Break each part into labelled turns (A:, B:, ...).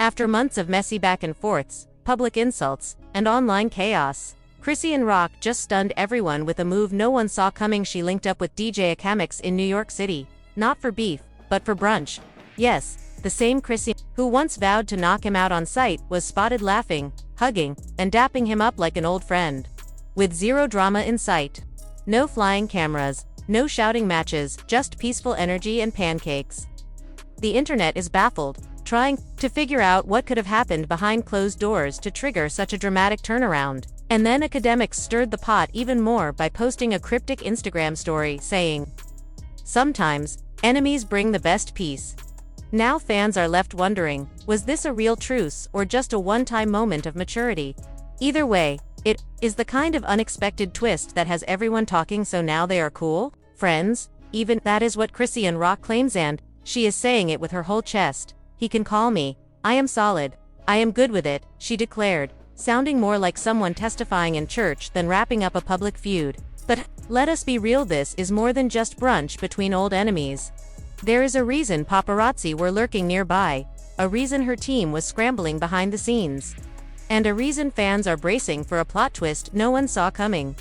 A: After months of messy back and forths, public insults, and online chaos, Chrisean Rock just stunned everyone with a move no one saw coming. She linked up with DJ Akademiks in New York City, not for beef, but for brunch. Yes, the same Chrisean, who once vowed to knock him out on sight, was spotted laughing, hugging, and dapping him up like an old friend. With zero drama in sight. No flying cameras, no shouting matches, just peaceful energy and pancakes. The internet is baffled, trying to figure out what could have happened behind closed doors to trigger such a dramatic turnaround. And then Akademiks stirred the pot even more by posting a cryptic Instagram story saying, "Sometimes, enemies bring the best peace." Now fans are left wondering, was this a real truce or just a one-time moment of maturity? Either way, it is the kind of unexpected twist that has everyone talking. So now they are cool, friends, even. That is what Chrisean Rock claims, and she is saying it with her whole chest. "He can call me. I am solid. I am good with it," she declared, sounding more like someone testifying in church than wrapping up a public feud. But let us be real, this is more than just brunch between old enemies. There is a reason paparazzi were lurking nearby, a reason her team was scrambling behind the scenes, and a reason fans are bracing for a plot twist no one saw coming.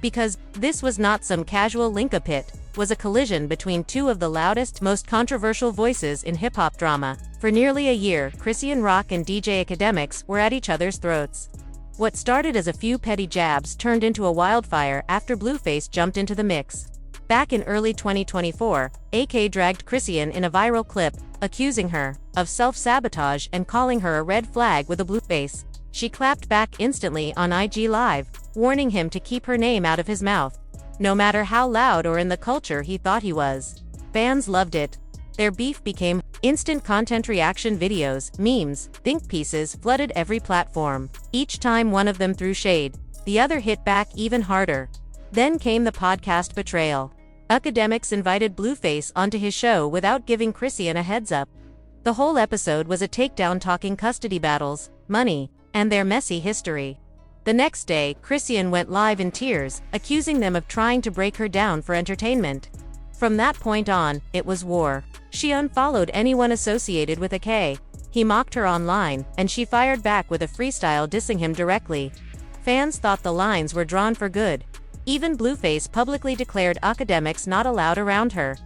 A: Because this was not some casual link-up, it was a collision between two of the loudest, most controversial voices in hip-hop drama. For nearly a year, Chrisean Rock and DJ Akademiks were at each other's throats. What started as a few petty jabs turned into a wildfire after Blueface jumped into the mix. Back in early 2024, AK dragged Chrisean in a viral clip, accusing her of self-sabotage and calling her a red flag with a blue face. She clapped back instantly on IG Live, warning him to keep her name out of his mouth, no matter how loud or in the culture he thought he was. Fans loved it. Their beef became instant content. Reaction videos, memes, think pieces flooded every platform. Each time one of them threw shade, the other hit back even harder. Then came the podcast betrayal. Akademiks invited Blueface onto his show without giving Chrisean a heads up. The whole episode was a takedown, talking custody battles, money, and their messy history. The next day, Chrisean went live in tears, accusing them of trying to break her down for entertainment. From that point on, it was war. She unfollowed anyone associated with AK. He mocked her online, and she fired back with a freestyle dissing him directly. Fans thought the lines were drawn for good. Even Blueface publicly declared Akademiks not allowed around her.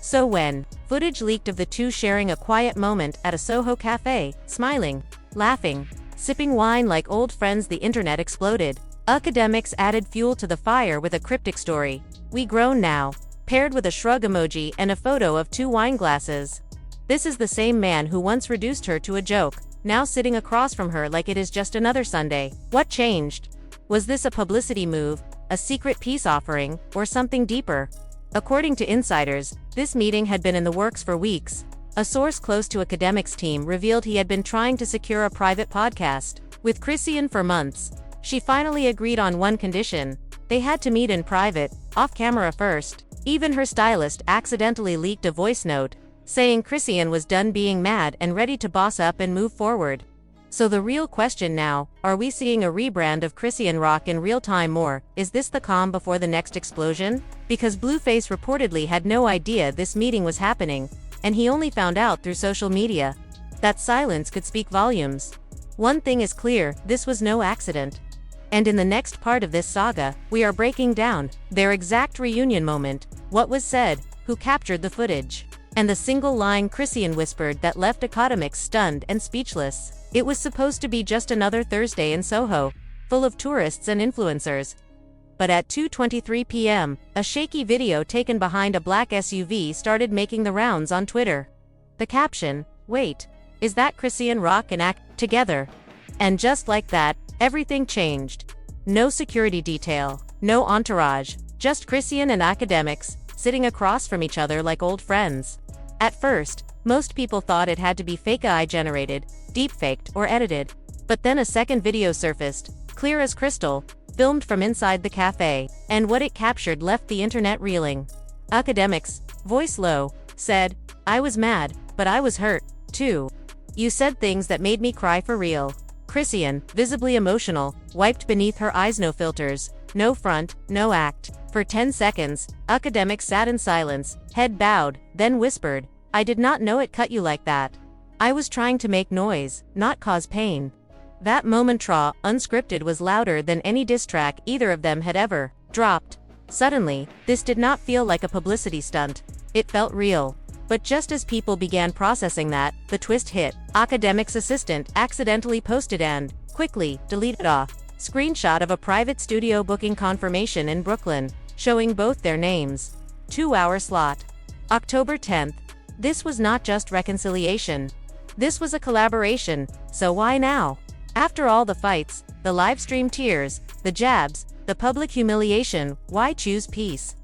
A: So when footage leaked of the two sharing a quiet moment at a Soho cafe, smiling, laughing, sipping wine like old friends, the internet exploded. Akademiks added fuel to the fire with a cryptic story, "We grown now," paired with a shrug emoji and a photo of two wine glasses. This is the same man who once reduced her to a joke, now sitting across from her like it is just another Sunday. What changed? Was this a publicity move, a secret peace offering, or something deeper? According to insiders, this meeting had been in the works for weeks. A source close to Akademiks' team revealed he had been trying to secure a private podcast with Chrisean for months. She finally agreed on one condition: they had to meet in private, off camera first. Even her stylist accidentally leaked a voice note, saying Chrisean was done being mad and ready to boss up and move forward. So the real question now, are we seeing a rebrand of Chrisean Rock in real time, or is this the calm before the next explosion? Because Blueface reportedly had no idea this meeting was happening, and he only found out through social media. That silence could speak volumes. One thing is clear, this was no accident. And in the next part of this saga, we are breaking down their exact reunion moment, what was said, who captured the footage, and the single line Chrisean whispered that left Akademiks stunned and speechless. It was supposed to be just another Thursday in Soho, full of tourists and influencers. But at 2:23 p.m., a shaky video taken behind a black SUV started making the rounds on Twitter. The caption, "Wait, is that Chrisean Rock and AK together?" And just like that, everything changed. No security detail, no entourage, just Chrisean and Akademiks, sitting across from each other like old friends. At first, most people thought it had to be fake AI-generated, deepfaked, or edited. But then a second video surfaced, clear as crystal, filmed from inside the cafe, and what it captured left the internet reeling. Akademiks, voice low, said, "I was mad, but I was hurt, too. You said things that made me cry for real." Chrisean, visibly emotional, wiped beneath her eyes. No filters, no front, no act. For 10 seconds, Akademiks sat in silence, head bowed, then whispered, "I did not know it cut you like that. I was trying to make noise, not cause pain. That moment unscripted was louder than any diss track either of them had ever dropped. Suddenly, this did not feel like a publicity stunt. It felt real. But just as people began processing that, the twist hit. Akademiks' assistant accidentally posted and quickly deleted a screenshot of a private studio booking confirmation in Brooklyn, showing both their names. 2-hour slot. October 10th. This was not just reconciliation. This was a collaboration, so why now? After all the fights, the livestream tears, the jabs, the public humiliation, why choose peace?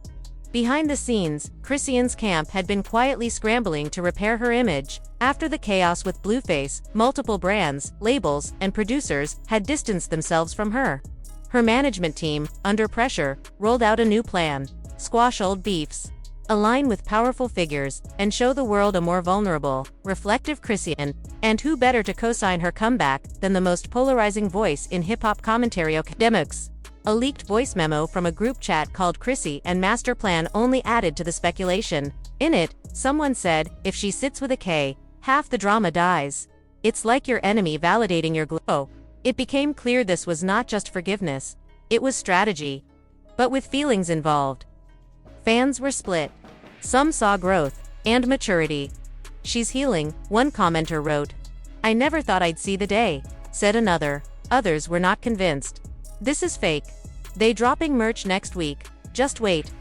A: Behind the scenes, Chrisean's camp had been quietly scrambling to repair her image. After the chaos with Blueface, multiple brands, labels, and producers had distanced themselves from her. Her management team, under pressure, rolled out a new plan: squash old beefs, align with powerful figures, and show the world a more vulnerable, reflective Chrisean. And who better to co-sign her comeback than the most polarizing voice in hip-hop commentary, Akademiks? A leaked voice memo from a group chat called Chrissy and Master Plan only added to the speculation. In it, someone said, if she sits with a K, half the drama dies. It's like your enemy validating your glow. It became clear this was not just forgiveness. It was strategy. But with feelings involved. Fans were split. Some saw growth and maturity. She's healing, one commenter wrote. I never thought I'd see the day, said another. Others were not convinced. This is fake. They dropping merch next week. Just wait.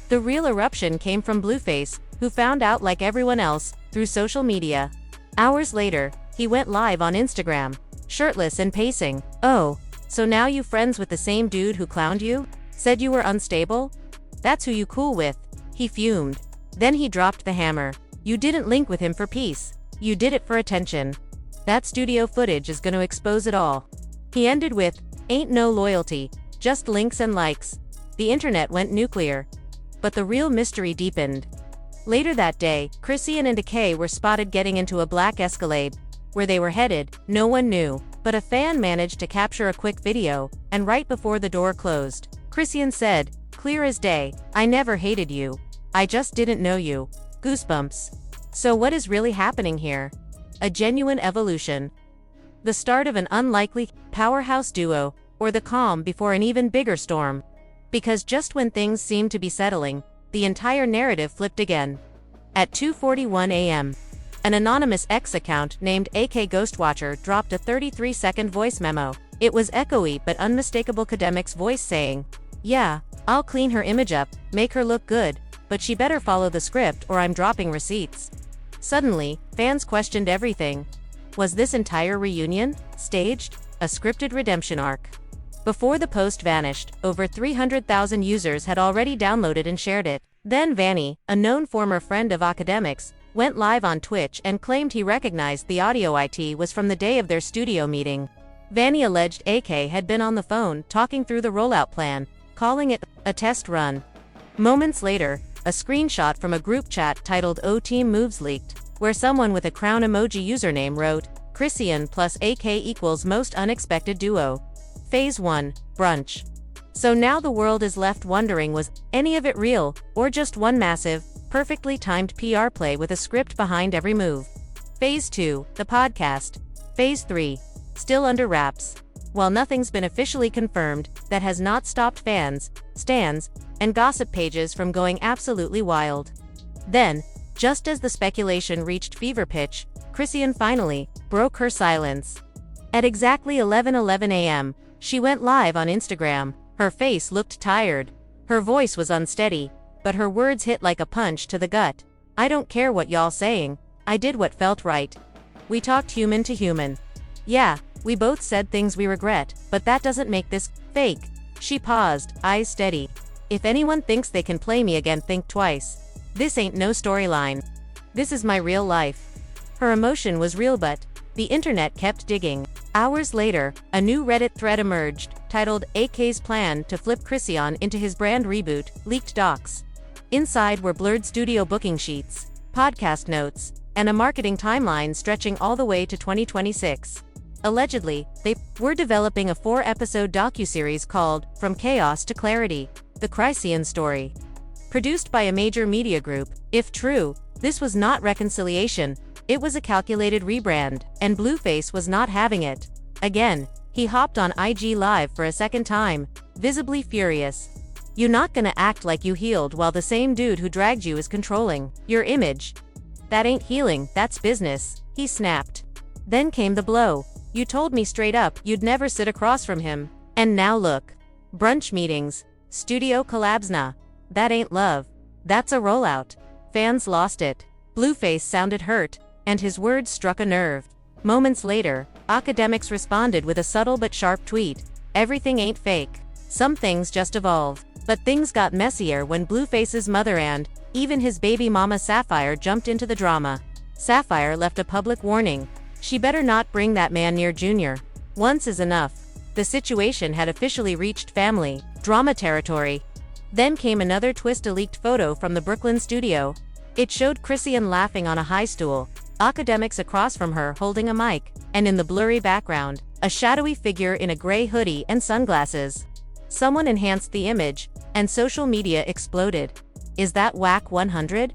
A: The real eruption came from Blueface, who found out like everyone else, through social media. Hours later, he went live on Instagram, shirtless and pacing. Oh, so now you friends with the same dude who clowned you? Said you were unstable? That's who you cool with. He fumed. Then he dropped the hammer. You didn't link with him for peace. You did it for attention. That studio footage is gonna expose it all. He ended with, ain't no loyalty, just links and likes. The internet went nuclear. But the real mystery deepened. Later that day, Chrisean and Akay were spotted getting into a black Escalade. Where they were headed, no one knew, but a fan managed to capture a quick video, and right before the door closed, Chrisean said, clear as day, I never hated you. I just didn't know you. Goosebumps. So what is really happening here? A genuine evolution. The start of an unlikely powerhouse duo, or the calm before an even bigger storm. Because just when things seemed to be settling, the entire narrative flipped again. At 2:41 a.m., an anonymous X account named AK Ghostwatcher dropped a 33-second voice memo. It was echoey but unmistakable Akademiks' voice saying, yeah, I'll clean her image up, make her look good, but she better follow the script or I'm dropping receipts. Suddenly, fans questioned everything. Was this entire reunion staged? A scripted redemption arc? Before the post vanished, over 300,000 users had already downloaded and shared it. Then Vanny, a known former friend of Akademiks, went live on Twitch and claimed he recognized the audio IT was from the day of their studio meeting. Vanny alleged AK had been on the phone talking through the rollout plan, calling it a test run. Moments later, a screenshot from a group chat titled O Team Moves leaked, where someone with a crown emoji username wrote, Chrisean plus AK equals most unexpected duo. Phase 1, Brunch. So now the world is left wondering, was any of it real, or just one massive, perfectly timed PR play with a script behind every move? Phase 2, the podcast. Phase 3, still under wraps. While nothing's been officially confirmed, that has not stopped fans, stans, and gossip pages from going absolutely wild. Then, just as the speculation reached fever pitch, Chrisean finally broke her silence. At exactly 11:11 a.m., she went live on Instagram. Her face looked tired. Her voice was unsteady, but her words hit like a punch to the gut. I don't care what y'all saying. I did what felt right. We talked human to human. Yeah, we both said things we regret, but that doesn't make this fake. She paused, eyes steady. If anyone thinks they can play me again, think twice. This ain't no storyline. This is my real life. Her emotion was real, but the internet kept digging. Hours later, a new Reddit thread emerged, titled AK's Plan to Flip Chrisean into His Brand Reboot, leaked docs. Inside were blurred studio booking sheets, podcast notes, and a marketing timeline stretching all the way to 2026. Allegedly, they were developing a 4-episode docuseries called From Chaos to Clarity, the Chrisean story. Produced by a major media group, if true, this was not reconciliation, It was a calculated rebrand, and Blueface was not having it. Again, he hopped on IG Live for a second time, visibly furious. "You not gonna act like you healed while the same dude who dragged you is controlling your image. That ain't healing, that's business," he snapped. Then came the blow. "You told me straight up you'd never sit across from him. And now look. Brunch meetings, studio collabs, nah. That ain't love. That's a rollout." Fans lost it. Blueface sounded hurt, and his words struck a nerve. Moments later, Akademiks responded with a subtle but sharp tweet. "Everything ain't fake. Some things just evolve." But things got messier when Blueface's mother and, even his baby mama Sapphire jumped into the drama. Sapphire left a public warning. She better not bring that man near Junior. Once is enough. The situation had officially reached family drama territory. Then came another twist: a leaked photo from the Brooklyn studio. It showed Chrisean laughing on a high stool, Akademiks across from her holding a mic, and in the blurry background, a shadowy figure in a gray hoodie and sunglasses. Someone enhanced the image, and social media exploded. Is that Whack 100?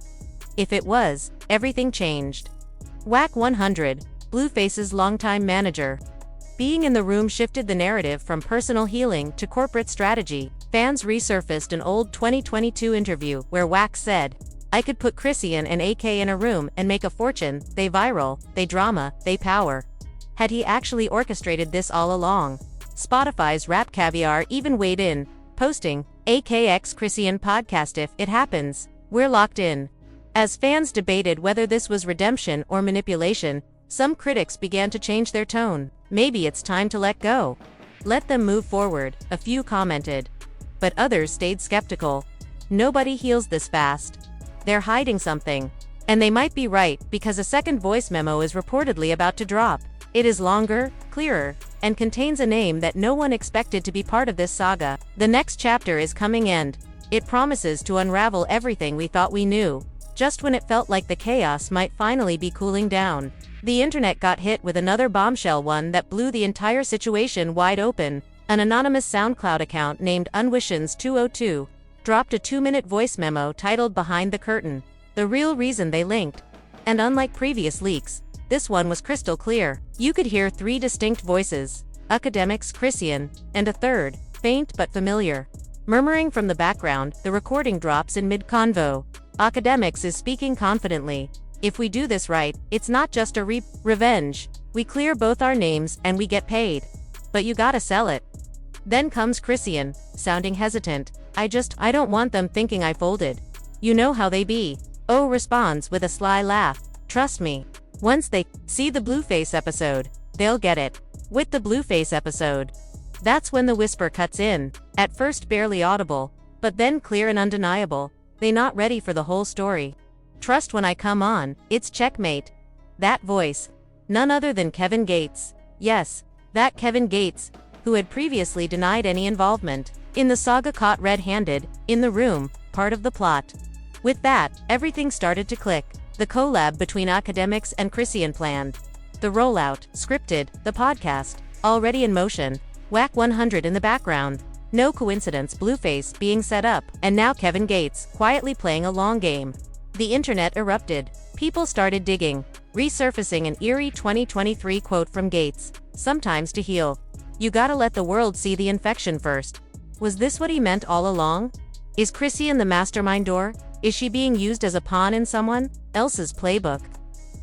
A: If it was, everything changed. Whack 100, Blueface's longtime manager. Being in the room shifted the narrative from personal healing to corporate strategy. Fans resurfaced an old 2022 interview where Whack said, "I could put Chrisean and AK in a room and make a fortune. They viral, they drama, they power." Had he actually orchestrated this all along? Spotify's Rap Caviar even weighed in, posting, "AKX Chrisean podcast, if it happens, we're locked in." As fans debated whether this was redemption or manipulation, some critics began to change their tone. "Maybe it's time to let go. Let them move forward," a few commented. But others stayed skeptical. "Nobody heals this fast. They're hiding something." And they might be right, because a second voice memo is reportedly about to drop. It is longer, clearer, and contains a name that no one expected to be part of this saga. The next chapter is coming, and it promises to unravel everything we thought we knew, just when it felt like the chaos might finally be cooling down. The internet got hit with another bombshell, one that blew the entire situation wide open. An anonymous SoundCloud account named Unwishins202 dropped a 2-minute voice memo titled "Behind the Curtain," the real reason they linked. And unlike previous leaks, this one was crystal clear. You could hear 3 distinct voices: Akademiks, Chrisean, and a third, faint but familiar, murmuring from the background. The recording drops in mid-convo. Akademiks is speaking confidently. "If we do this right, it's not just a revenge. We clear both our names and we get paid. But you gotta sell it." Then comes Chrisean, sounding hesitant. I don't want them thinking I folded. You know how they be." O responds with a sly laugh. "Trust me. Once they see the Blueface episode, they'll get it." With the Blueface episode, that's when the whisper cuts in, at first barely audible, but then clear and undeniable. They not ready for the whole story. "Trust when I come on, it's checkmate." That voice, none other than Kevin Gates. Yes, that Kevin Gates, who had previously denied any involvement in the saga, caught red-handed, in the room, part of the plot. With that, everything started to click. The collab between Akademiks and Chrisean planned. The rollout, scripted, the podcast, already in motion. Whack 100 in the background. No coincidence, Blueface being set up, and now Kevin Gates, quietly playing a long game. The internet erupted. People started digging, resurfacing an eerie 2023 quote from Gates, "Sometimes to heal, you gotta let the world see the infection first." Was this what he meant all along? Is Chrisean the mastermind, or is she being used as a pawn in someone else's playbook?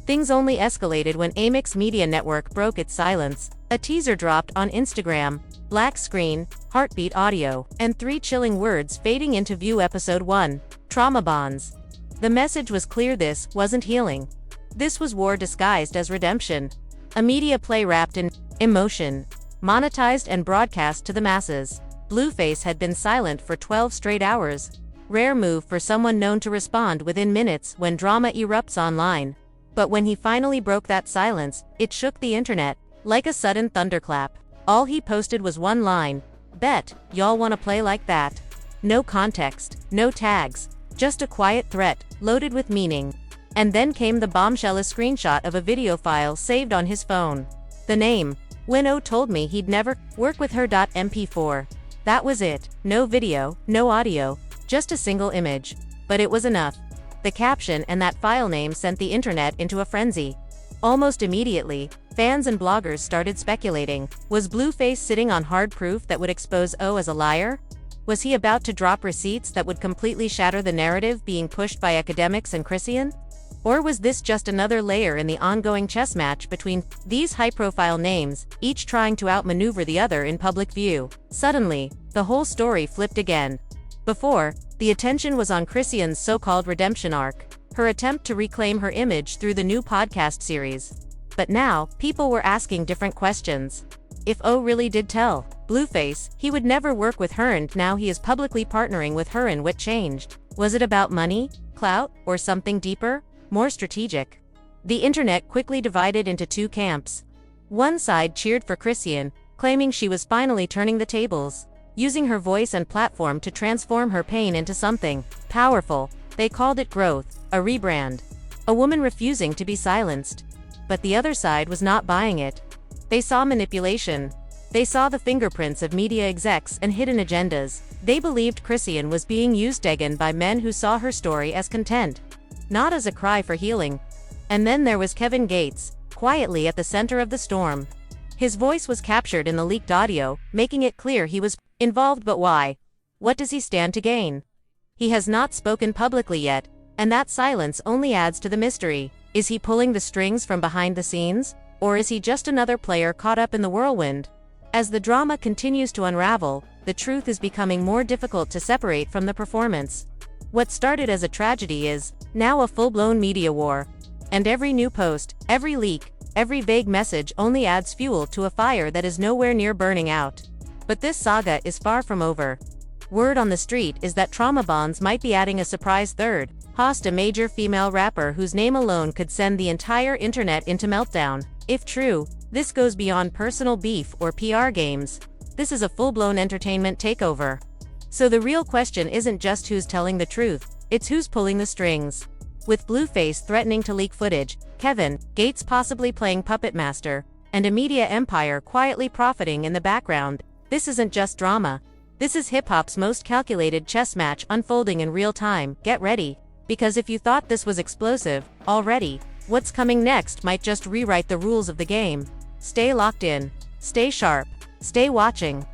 A: Things only escalated when Amix Media Network broke its silence. A teaser dropped on Instagram, black screen, heartbeat audio, and 3 chilling words fading into view: Episode 1, Trauma Bonds. The message was clear: this wasn't healing. This was war disguised as redemption. A media play wrapped in emotion, monetized and broadcast to the masses. Blueface had been silent for 12 straight hours. Rare move for someone known to respond within minutes when drama erupts online. But when he finally broke that silence, it shook the internet like a sudden thunderclap. All he posted was one line: "Bet y'all wanna play like that." No context, no tags, just a quiet threat, loaded with meaning. And then came the bombshell: a screenshot of a video file saved on his phone. The name: "Winnow told me he'd never work with her." .mp4. That was it. No video, no audio, just a single image. But it was enough. The caption and that file name sent the internet into a frenzy. Almost immediately, fans and bloggers started speculating. Was Blueface sitting on hard proof that would expose O as a liar? Was he about to drop receipts that would completely shatter the narrative being pushed by Akademiks and Chrisean? Or was this just another layer in the ongoing chess match between these high-profile names, each trying to outmaneuver the other in public view? Suddenly, the whole story flipped again. Before, the attention was on Chrisean's so-called redemption arc, her attempt to reclaim her image through the new podcast series. But now, people were asking different questions. If O really did tell Blueface he would never work with her and now he is publicly partnering with her, and what changed? Was it about money, clout, or something deeper, more strategic? The internet quickly divided into two camps. One side cheered for Chrisean, claiming she was finally turning the tables, using her voice and platform to transform her pain into something powerful. They called it growth, a rebrand, a woman refusing to be silenced. But the other side was not buying it. They saw manipulation. They saw the fingerprints of media execs and hidden agendas. They believed Chrisean was being used again by men who saw her story as content, not as a cry for healing. And then there was Kevin Gates, quietly at the center of the storm. His voice was captured in the leaked audio, making it clear he was involved, but why? What does he stand to gain? He has not spoken publicly yet, and that silence only adds to the mystery. Is he pulling the strings from behind the scenes? Or is he just another player caught up in the whirlwind? As the drama continues to unravel, the truth is becoming more difficult to separate from the performance. What started as a tragedy is now a full-blown media war. And every new post, every leak, every vague message only adds fuel to a fire that is nowhere near burning out. But this saga is far from over. Word on the street is that Trauma Bonds might be adding a surprise third host, a major female rapper whose name alone could send the entire internet into meltdown. If true, this goes beyond personal beef or PR games. This is a full-blown entertainment takeover. So the real question isn't just who's telling the truth, it's who's pulling the strings. With Blueface threatening to leak footage, Kevin Gates possibly playing puppet master, and a media empire quietly profiting in the background, this isn't just drama. This is hip-hop's most calculated chess match unfolding in real time. Get ready, because if you thought this was explosive already, what's coming next might just rewrite the rules of the game. Stay locked in, stay sharp, stay watching.